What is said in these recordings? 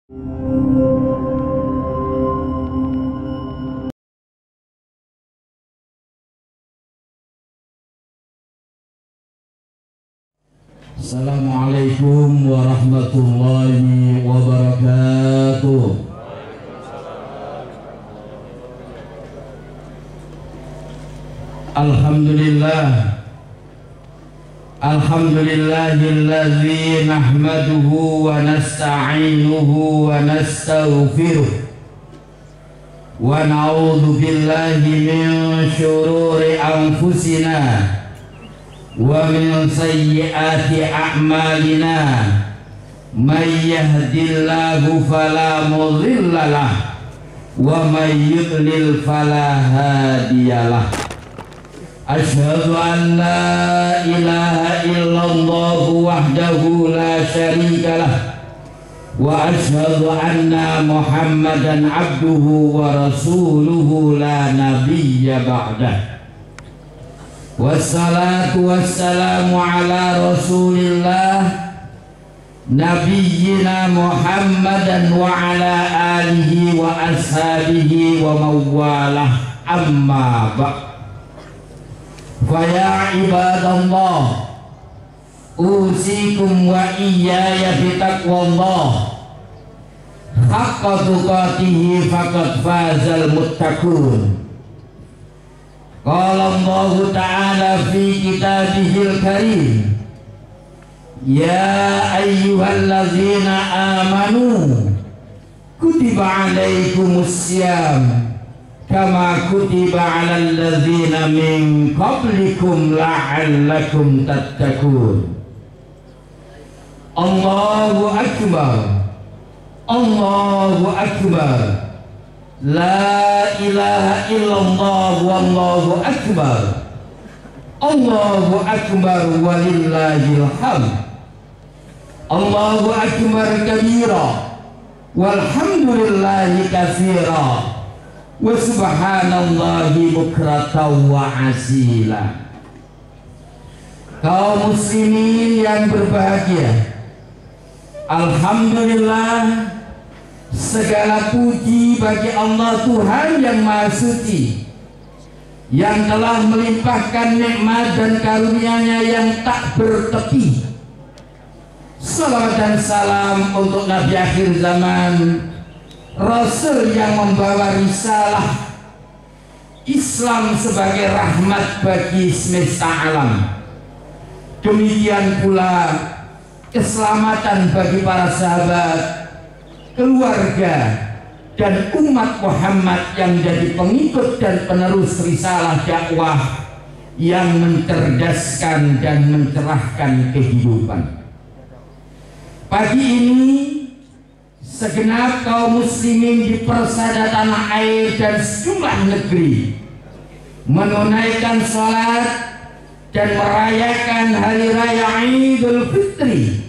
Assalamualaikum warahmatullahi wabarakatuh. Alhamdulillahilladzi nahmaduhu wa nasta'inuhu wa nastaghfiruh wa na'udzu billahi min syururi anfusina wa min sayyiati a'malina may yahdihillahu fala mudhillalah wa may yudlil fala hadiyalah. Asyhadu an la ilaha illallah wahdahu la syarikalah wa asyhadu anna Muhammadan abduhu wa rasuluhu la nabiyya ba'dah. Wassalatu wassalamu ala rasulillah nabiyyina Muhammadan wa ala alihi wa ashabihi wa mawalah, amma ba'd. Faya ibadallah, usikum wa iyaya bitaqwallah haqqa tuqatihi faqad fazal muttaqun. Qala Allah Ta'ala fi kitabihil karim, ya ayyuhallazina amanu kutiba alaikumus syiyam kama kutiba alal ladzina min qablikum la'allakum tattaqun. Allahu akbar, Allahu akbar. La ilaha illallah wallahu akbar, Allahu akbar walillahil hamd. Allahu akbar kabira walhamdulillahi katsira wa subhanallahi bukratan wa asila. Kaum muslimin yang berbahagia, alhamdulillah, segala puji bagi Allah Tuhan yang Maha Suci, yang telah melimpahkan nikmat dan karunia-Nya yang tak bertepi. Salawat dan salam untuk Nabi akhir zaman, Rasul yang membawa risalah Islam sebagai rahmat bagi semesta alam. Demikian pula keselamatan bagi para sahabat, keluarga, dan umat Muhammad yang jadi pengikut dan penerus risalah dakwah yang mencerdaskan dan mencerahkan kehidupan. Pagi ini segenap kaum muslimin di persada tanah air dan sejumlah negeri menunaikan sholat dan merayakan hari raya Idul Fitri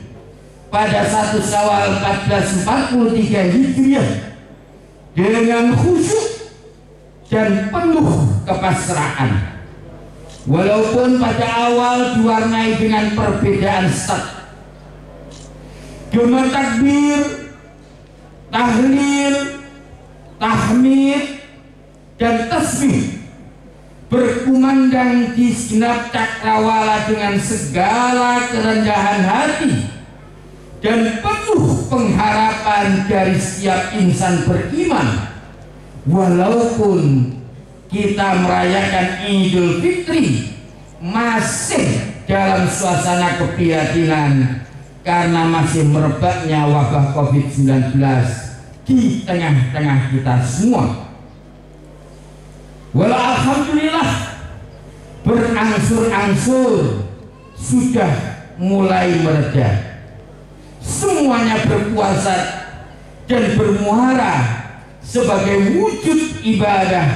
pada 1 Syawal 1443 Hijriah dengan khusyuk dan penuh kepasrahan. Walaupun pada awal diwarnai dengan perbedaan start, gema takbir, tahlil, tahmid, dan tasbih berkumandang di segenap cakrawala dengan segala kerendahan hati dan penuh pengharapan dari setiap insan beriman. Walaupun kita merayakan Idul Fitri masih dalam suasana keprihatinan karena masih merebaknya wabah COVID-19 di tengah-tengah kita semua. Walau alhamdulillah berangsur-angsur sudah mulai mereda. Semuanya berpuasa dan bermuara sebagai wujud ibadah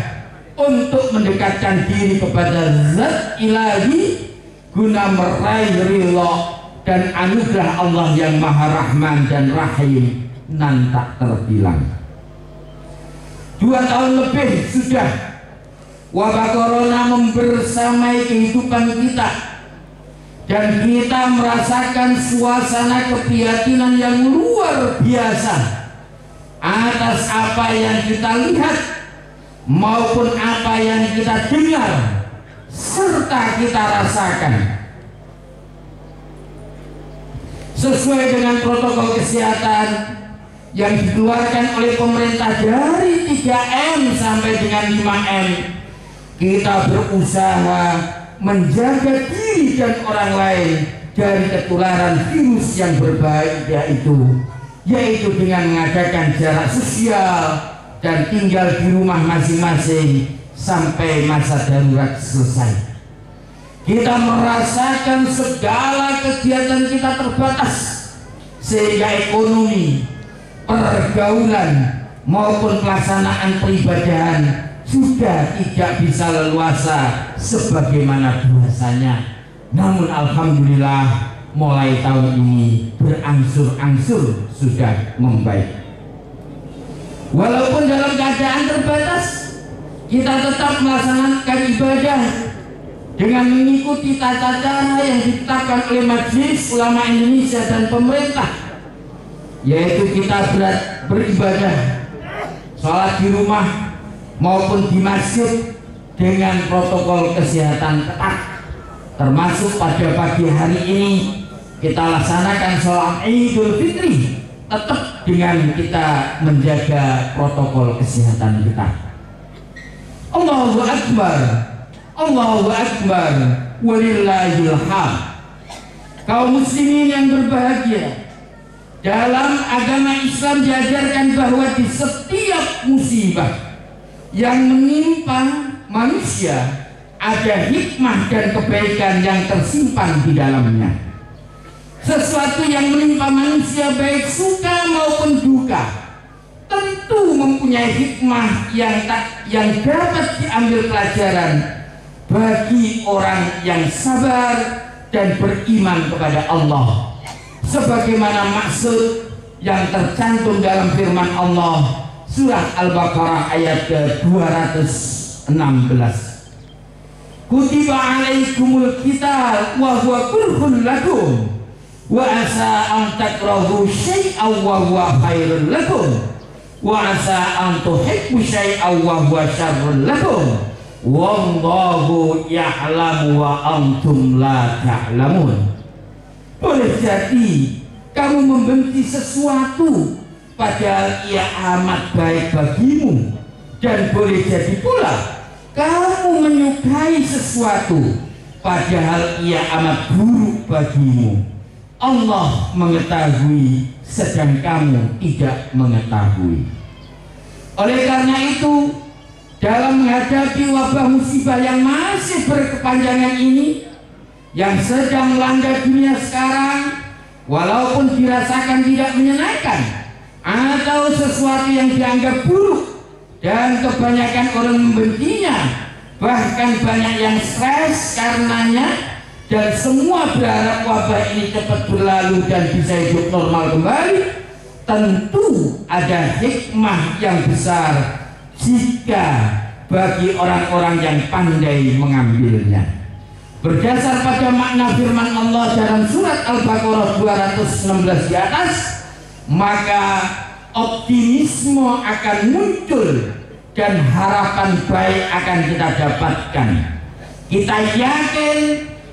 untuk mendekatkan diri kepada Zat Ilahi guna meraih ridha dan anugerah Allah yang Maha Rahman dan Rahim nan tak terbilang. 2 tahun lebih sudah wabah corona membersamai kehidupan kita, dan kita merasakan suasana keprihatinan yang luar biasa atas apa yang kita lihat maupun apa yang kita dengar serta kita rasakan sesuai dengan protokol kesehatan yang dikeluarkan oleh pemerintah dari 3M sampai dengan 5M. Kita berusaha menjaga diri dan orang lain dari ketularan virus yang berbahaya itu, yaitu dengan mengadakan jarak sosial dan tinggal di rumah masing-masing sampai masa darurat selesai. Kita merasakan segala kegiatan kita terbatas, sehingga ekonomi, pergaulan maupun pelaksanaan peribadahan sudah tidak bisa leluasa sebagaimana biasanya. Namun alhamdulillah mulai tahun ini berangsur-angsur sudah membaik. Walaupun dalam keadaan terbatas, kita tetap melaksanakan ibadah dengan mengikuti tata cara yang ditetapkan oleh Majelis Ulama Indonesia dan pemerintah, yaitu kita beribadah sholat di rumah maupun di masjid dengan protokol kesehatan ketat. Termasuk pada pagi hari ini kita laksanakan sholat Idul Fitri tetap dengan kita menjaga protokol kesehatan kita. Allahu Akbar, Allahu Akbar, walillahil hamd. Kaum muslimin yang berbahagia, dalam agama Islam diajarkan bahwa di setiap musibah yang menimpa manusia ada hikmah dan kebaikan yang tersimpan di dalamnya. Sesuatu yang menimpa manusia baik suka maupun duka tentu mempunyai hikmah yang dapat diambil pelajaran bagi orang yang sabar dan beriman kepada Allah, sebagaimana maksud yang tercantum dalam firman Allah surah Al-Baqarah ayat ke-216. Kutiba alaikumul qital wa huwa kurhun lakum wa asa an takrahu syai'an wa huwa khairun lakum wa asa an tuhibbu syai'an wa huwa syarrun lakum wallahu ya'lamu wa antum la ta'lamun. Boleh jadi kamu membenci sesuatu padahal ia amat baik bagimu, dan boleh jadi pula kamu menyukai sesuatu padahal ia amat buruk bagimu. Allah mengetahui sedang kamu tidak mengetahui. Oleh karena itu, dalam menghadapi wabah musibah yang masih berkepanjangan ini, yang sedang melanda dunia sekarang, walaupun dirasakan tidak menyenangkan atau sesuatu yang dianggap buruk dan kebanyakan orang membencinya, bahkan banyak yang stres karenanya, dan semua berharap wabah ini cepat berlalu dan bisa hidup normal kembali, tentu ada hikmah yang besar jika bagi orang-orang yang pandai mengambilnya. Berdasar pada makna firman Allah dalam surat Al-Baqarah 216 di atas, maka optimisme akan muncul dan harapan baik akan kita dapatkan. Kita yakin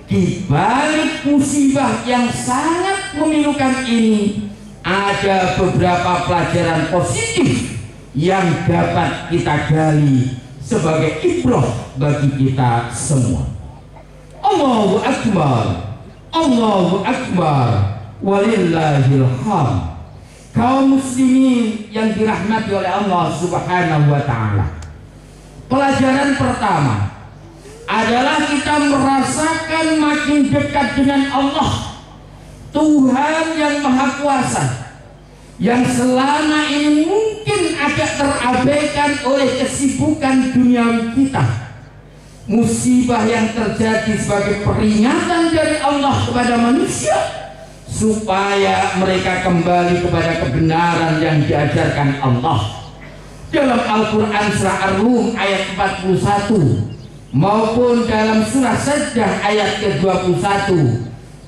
di balik musibah yang sangat memilukan ini ada beberapa pelajaran positif yang dapat kita gali sebagai ibrah bagi kita semua. Allahu Akbar, Allahu Akbar, walillahil hamd. Kaum muslimin yang dirahmati oleh Allah Subhanahu wa ta'ala, pelajaran pertama adalah kita merasakan makin dekat dengan Allah, Tuhan yang Maha Kuasa, yang selama ini mungkin agak terabaikan oleh kesibukan duniawi kita. Musibah yang terjadi sebagai peringatan dari Allah kepada manusia supaya mereka kembali kepada kebenaran yang diajarkan Allah. Dalam Al-Quran surah Ar-Rum ayat 41 maupun dalam surah Sajdah ayat ke-21,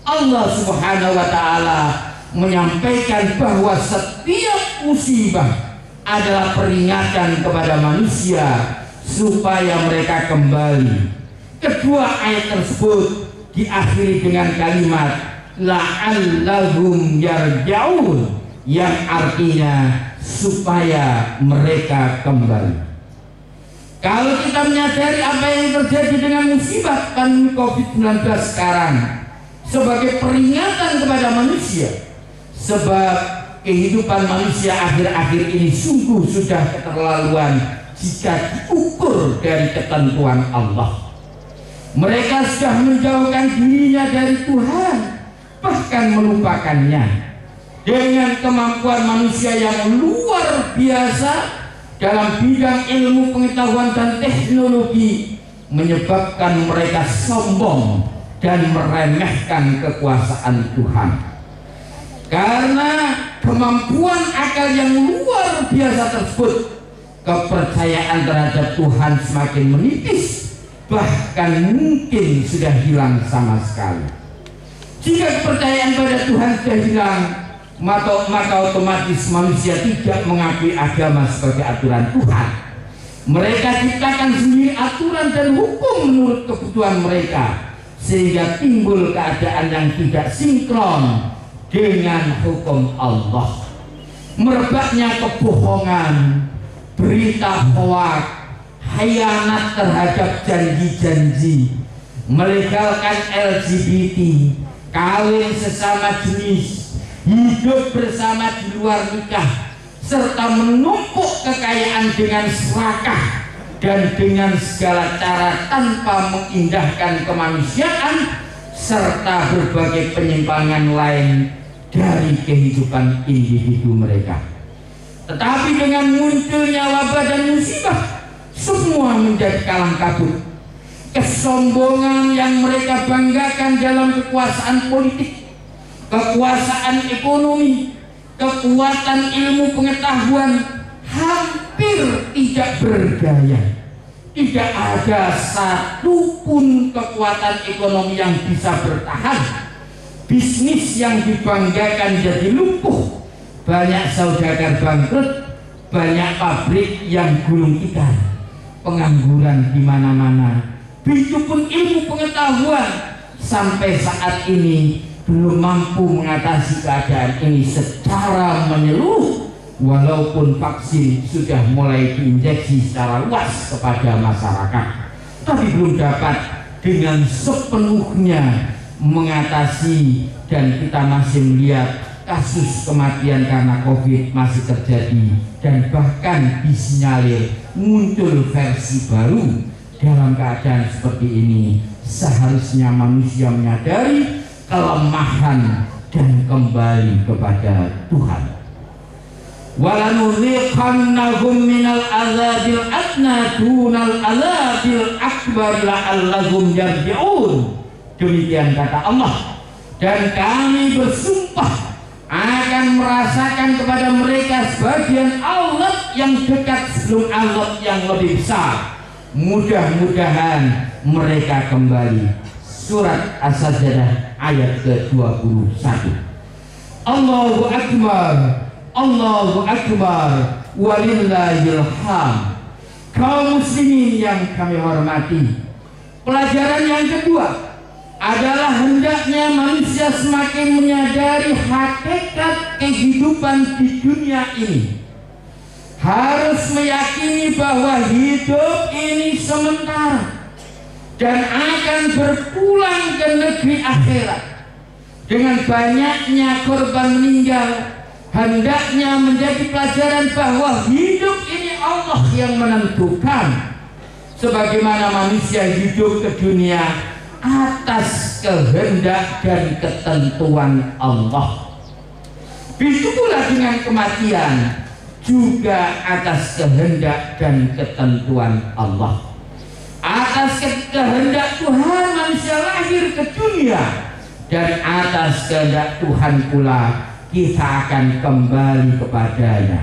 Allah Subhanahu wa ta'ala menyampaikan bahwa setiap musibah adalah peringatan kepada manusia supaya mereka kembali. Kedua ayat tersebut diakhiri dengan kalimat la'allahum yarja'un, yang artinya supaya mereka kembali. Kalau kita menyadari apa yang terjadi dengan musibah pandemi COVID-19 sekarang sebagai peringatan kepada manusia, sebab kehidupan manusia akhir-akhir ini sungguh sudah keterlaluan jika diukur dari ketentuan Allah. Mereka sudah menjauhkan dirinya dari Tuhan, bahkan melupakannya. Dengan kemampuan manusia yang luar biasa dalam bidang ilmu pengetahuan dan teknologi, menyebabkan mereka sombong dan meremehkan kekuasaan Tuhan. Karena kemampuan akal yang luar biasa tersebut, kepercayaan terhadap Tuhan semakin menipis, bahkan mungkin sudah hilang sama sekali. Jika kepercayaan pada Tuhan sudah hilang, maka otomatis manusia tidak mengakui agama sebagai aturan Tuhan. Mereka ciptakan sendiri aturan dan hukum menurut kebutuhan mereka, sehingga timbul keadaan yang tidak sinkron dengan hukum Allah. Merebaknya kebohongan, berita hoak, khianat terhadap janji-janji, melegalkan LGBT, kawin sesama jenis, hidup bersama di luar nikah, serta menumpuk kekayaan dengan serakah dan dengan segala cara tanpa mengindahkan kemanusiaan, serta berbagai penyimpangan lain dari kehidupan individu mereka. Tetapi dengan munculnya wabah dan musibah, semua menjadi kalang kabut. Kesombongan yang mereka banggakan dalam kekuasaan politik, kekuasaan ekonomi, kekuatan ilmu pengetahuan hampir tidak berdaya. Tidak ada satupun kekuatan ekonomi yang bisa bertahan. Bisnis yang dibanggakan jadi lumpuh, banyak saudagar bangkrut, banyak pabrik yang gulung tikar, pengangguran di mana-mana. Begitupun ilmu pengetahuan sampai saat ini belum mampu mengatasi keadaan ini secara menyeluruh, walaupun vaksin sudah mulai diinjeksi secara luas kepada masyarakat, tapi belum dapat dengan sepenuhnya mengatasi, dan kita masih melihat kasus kematian karena COVID masih terjadi, dan bahkan disinyalir muncul versi baru. Dalam keadaan seperti ini, seharusnya manusia menyadari kelemahan dan kembali kepada Tuhan. Walanuziqannahum minal azabil adna dunal azabil akbar la'allahum yarji'un. Demikian kata Allah, dan kami bersumpah akan merasakan kepada mereka sebagian Allah yang dekat sebelum Allah yang lebih besar. Mudah-mudahan mereka kembali. Surat As-Sajdah ayat ke-21. Allahu Akbar, Allahu Akbar, walillahil hamd. Kaum muslimin yang kami hormati, pelajaran yang kedua adalah hendaknya manusia semakin menyadari hakikat kehidupan di dunia ini. Harus meyakini bahwa hidup ini sementara dan akan berpulang ke negeri akhirat. Dengan banyaknya korban meninggal, hendaknya menjadi pelajaran bahwa hidup ini Allah yang menentukan. Sebagaimana manusia hidup ke dunia atas kehendak dan ketentuan Allah, begitu pula dengan kematian juga atas kehendak dan ketentuan Allah. Atas kehendak Tuhan manusia lahir ke dunia, dan atas kehendak Tuhan pula kita akan kembali kepadanya.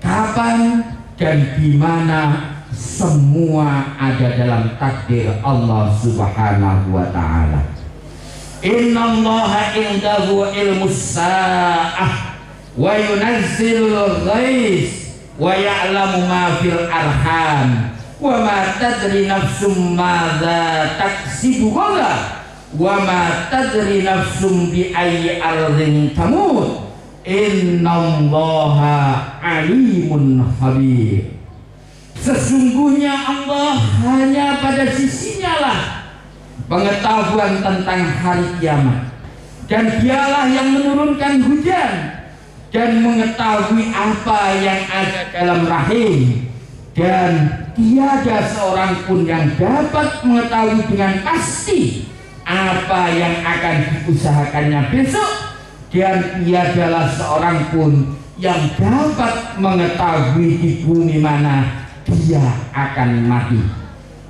Kapan dan di mana, semua ada dalam takdir Allah Subhanahu wa ta'ala. Innallaha indahu ilmus sa'ah wa yunazzilul ghais wa ya'lamu ma fil arham wa ma tadri nafsum madza taksibu ghadan wa ma tadri nafsum bi ayyi ardhin tamut innallaha alimun khabir. Sesungguhnya Allah hanya pada sisinya lah pengetahuan tentang hari kiamat, dan dialah yang menurunkan hujan dan mengetahui apa yang ada dalam rahim, dan tiada seorang pun yang dapat mengetahui dengan pasti apa yang akan diusahakannya besok, dan tiadalah seorang pun yang dapat mengetahui di bumi mana dia akan mati.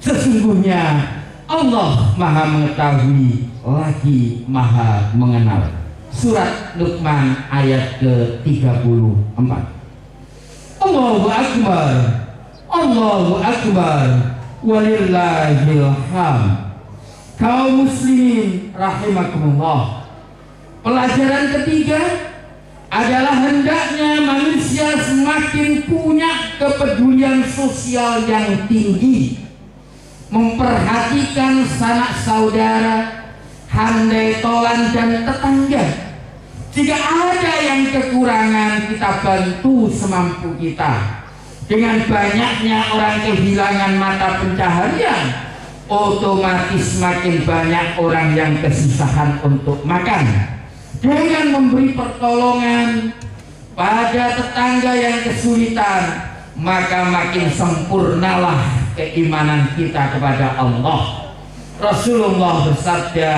Sesungguhnya Allah Maha mengetahui lagi Maha mengenal. Surat Luqman ayat ke-34. Allahu Akbar, Allahu Akbar, walillahil hamd. Kaum muslimin rahimakumullah, pelajaran ketiga adalah hendaknya manusia semakin punya kepedulian sosial yang tinggi, memperhatikan sanak saudara, handai tolan dan tetangga. Jika ada yang kekurangan, kita bantu semampu kita. Dengan banyaknya orang kehilangan mata pencaharian, otomatis makin banyak orang yang kesusahan untuk makan. Dengan memberi pertolongan pada tetangga yang kesulitan, maka makin sempurnalah keimanan kita kepada Allah. Rasulullah bersabda,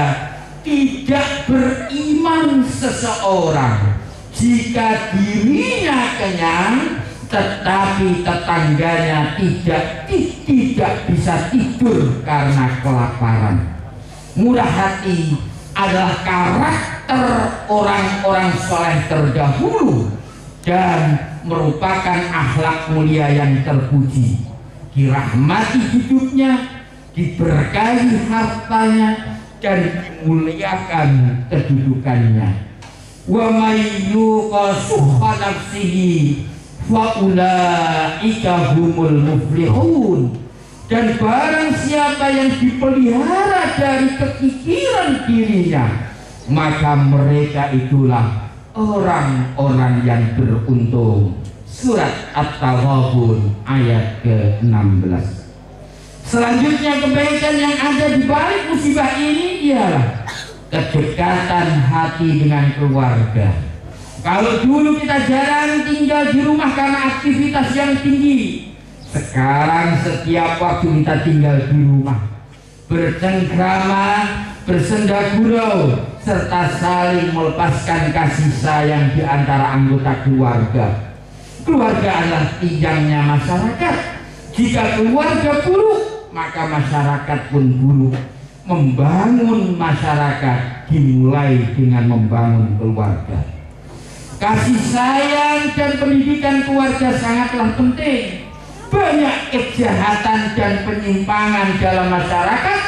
tidak beriman seseorang jika dirinya kenyang tetapi tetangganya tidak bisa tidur karena kelaparan. Murah hati adalah karakter orang-orang soleh terdahulu dan merupakan akhlak mulia yang terpuji. Dirahmati hidupnya, diberkahi hartanya, dan dimuliakan kedudukannya. Wa may yuqa shuhha nafsihi fa ulaika humul muflihun. Dan barang siapa yang dipelihara dari kekikiran dirinya, maka mereka itulah orang-orang yang beruntung. Surat At-Taghabun ayat ke-16. Selanjutnya, kebaikan yang ada di balik musibah ini ialah kedekatan hati dengan keluarga. Kalau dulu kita jarang tinggal di rumah karena aktivitas yang tinggi, sekarang setiap waktu kita tinggal di rumah, bercengkrama, bersenda gurau, serta saling melepaskan kasih sayang di antara anggota keluarga. Keluarga adalah tiangnya masyarakat. Jika keluarga buruk, maka masyarakat pun buruk. Membangun masyarakat dimulai dengan membangun keluarga. Kasih sayang dan pendidikan keluarga sangatlah penting. Banyak kejahatan dan penyimpangan dalam masyarakat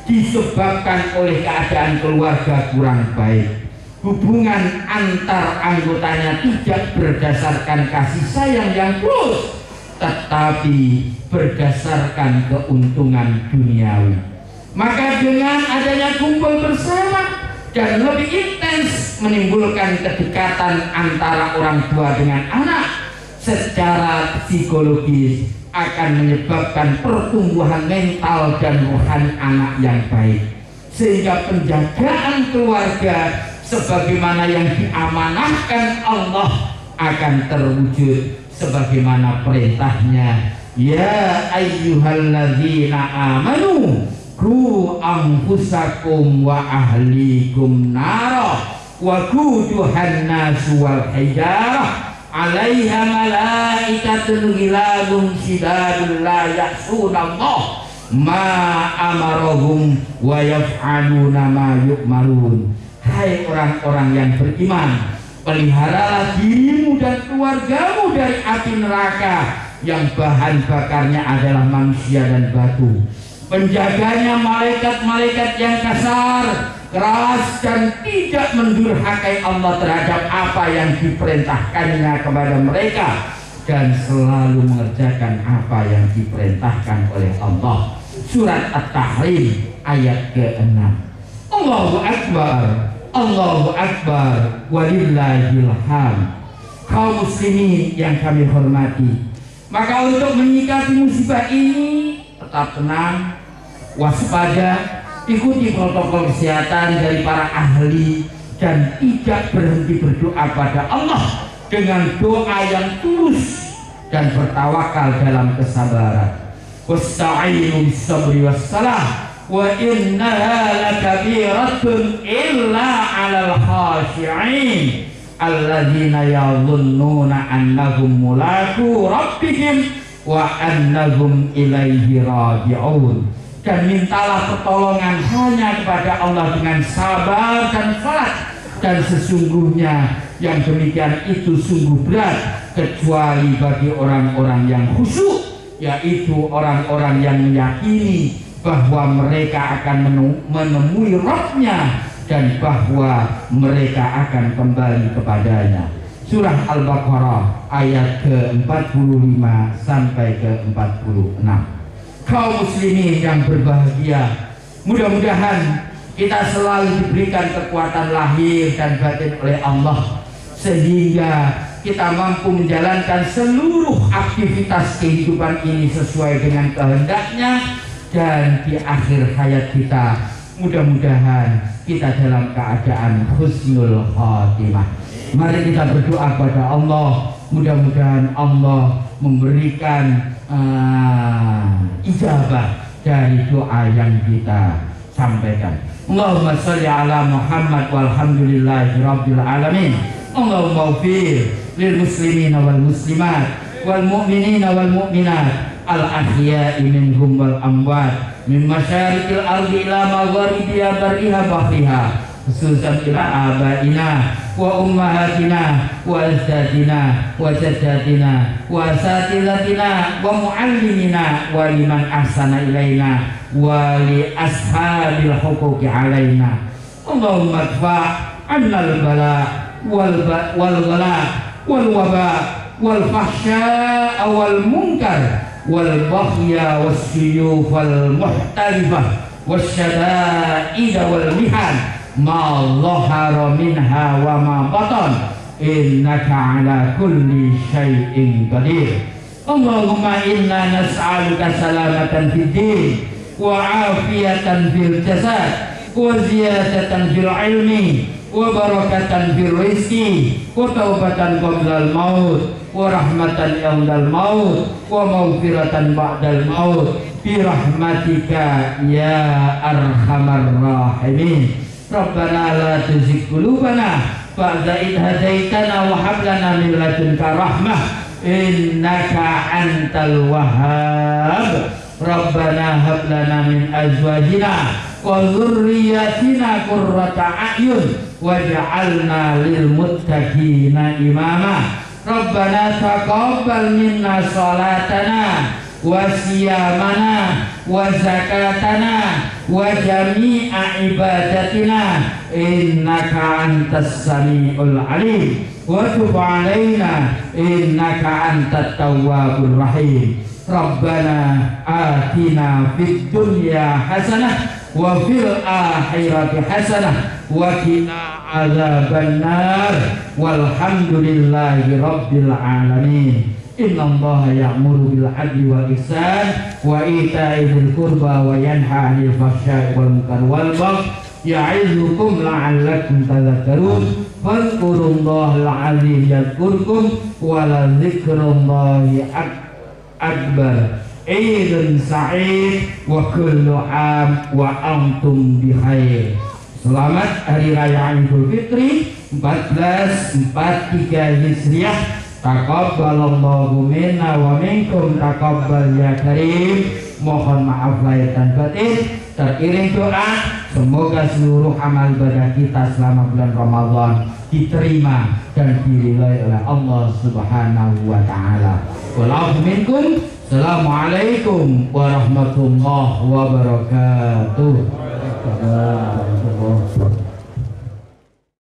disebabkan oleh keadaan keluarga kurang baik. Hubungan antar anggotanya tidak berdasarkan kasih sayang yang tulus, tetapi berdasarkan keuntungan duniawi. Maka dengan adanya kumpul bersama dan lebih intens menimbulkan kedekatan antara orang tua dengan anak, secara psikologis akan menyebabkan pertumbuhan mental dan rohani anak yang baik, sehingga penjagaan keluarga sebagaimana yang diamanahkan Allah akan terwujud sebagaimana perintahnya, ya ayyuhalladzina amanu qu anfusakum wa ahlikum nara wa quduhan nasu wal hijarah 'alaiha malaikatun ghiladun shidadun la ya'sunallah ma amarahum wa yaf'aluna ma yu'marun. Hai orang-orang yang beriman, peliharalah dirimu dan keluargamu dari api neraka yang bahan bakarnya adalah manusia dan batu. Penjaganya malaikat-malaikat yang kasar, keras, dan tidak mendurhakai Allah terhadap apa yang diperintahkannya kepada mereka. dan selalu mengerjakan apa yang diperintahkan oleh Allah. Surat At-Tahrim ayat ke-6. Allahu Akbar, Allahu Akbar, walillahil hamd. Kaum muslimin yang kami hormati, maka untuk menyikapi musibah ini tetap tenang, waspada, ikuti protokol kesehatan dari para ahli, dan tidak berhenti berdoa pada Allah dengan doa yang tulus dan bertawakal dalam kesabaran. Wasta'inu bis-sabri was-salah wa innaha lakabiratun illa 'alal khashi'in alladzina yadhunnuna annahum mulaqu rabbihim wa annahum ilaihi raji'un. Dan mintalah pertolongan hanya kepada Allah dengan sabar dan salat, dan sesungguhnya yang demikian itu sungguh berat kecuali bagi orang-orang yang khusyuk, yaitu orang-orang yang meyakini bahwa mereka akan menemui Rabb-Nya dan bahwa mereka akan kembali kepadanya. Surah Al-Baqarah ayat ke-45 sampai ke-46. Kaum muslimin yang berbahagia, mudah-mudahan kita selalu diberikan kekuatan lahir dan batin oleh Allah, sehingga kita mampu menjalankan seluruh aktivitas kehidupan ini sesuai dengan kehendaknya, dan di akhir hayat kita mudah-mudahan kita dalam keadaan husnul khatimah. Mari kita berdoa kepada Allah, mudah-mudahan Allah memberikan ijabah dari doa yang kita sampaikan. Allahumma sholli ala Muhammad walhamdulillahi rabbil alamin. Allahumma ighfir lil muslimina wal muslimat wal mu'minina wal mu'minat al ahya'i minhum wal amwat min masyariqil ardi ila magharibiha barriha bahriha, khususan ila abaina wa ummahatina wa ajdadina wa jaddatina wa asatidatina wa muallimina wa liman ahsana ilaina wa li ashabil huquqi alaina. Allahumma adfa' anna al-bala wal ghala wal waba wal fahsya wal munkar wal baghya was suyuf wal muhtalifah was syada'id wal mihan ma dhahara minha wa ma batan innaka ala kulli syai'in qadir. Allahumma inna nas'aluka salamatan fid din wa afiyatan fil jasad wa ziyadatan fil ilmi wa barakatan fil rizqi wa taubatan qabla al maut wa rahmatan yawmal maut wa maghfiratan ba'dal maut bi rahmatika ya arhamar rahimin. Rabbana la tuzigh qulubana ba'da idh hadaitana wa hab lana min ladunka rahmah innaka antal wahhab. Rabbana hab lana min azwajina wa dhurriyyatina qurrata a'yun waj'alna lil muttaqina imama. Rabbana taqabbal minna salatana wa siyamana wa zakatana wa jami'a ibadatina innaka antas sami'ul alim wa tub 'alaina innaka antat tawwabur rahim. Rabbana atina fid dunya hasanah wa fil akhirati hasanah wa qina adzabannar walhamdulillahi rabbil alamin. Innallaha ya'muru bil 'adli wal ihsan wa ita'i dzil qurba wa yanha 'anil fahsya'i wal munkari wal baghi ya'izukum la'allakum tadhakkarun. Fadhkurullahal 'azim yadhkurkum wa la dzikrullahi akbar. Idun sa'id wa kullu 'am wa antum bi khair. Selamat Hari Raya Idul Fitri 1443 Hijriah. Taqabbalallahu minna wa minkum taqabbal ya karim. Mohon maaf lahir dan batin. Teriring doa, semoga seluruh amal ibadah kita selama bulan Ramadan diterima dan diridhai oleh Allah Subhanahu wa taala. Wallahu minkum. Assalamualaikum warahmatullahi wabarakatuh.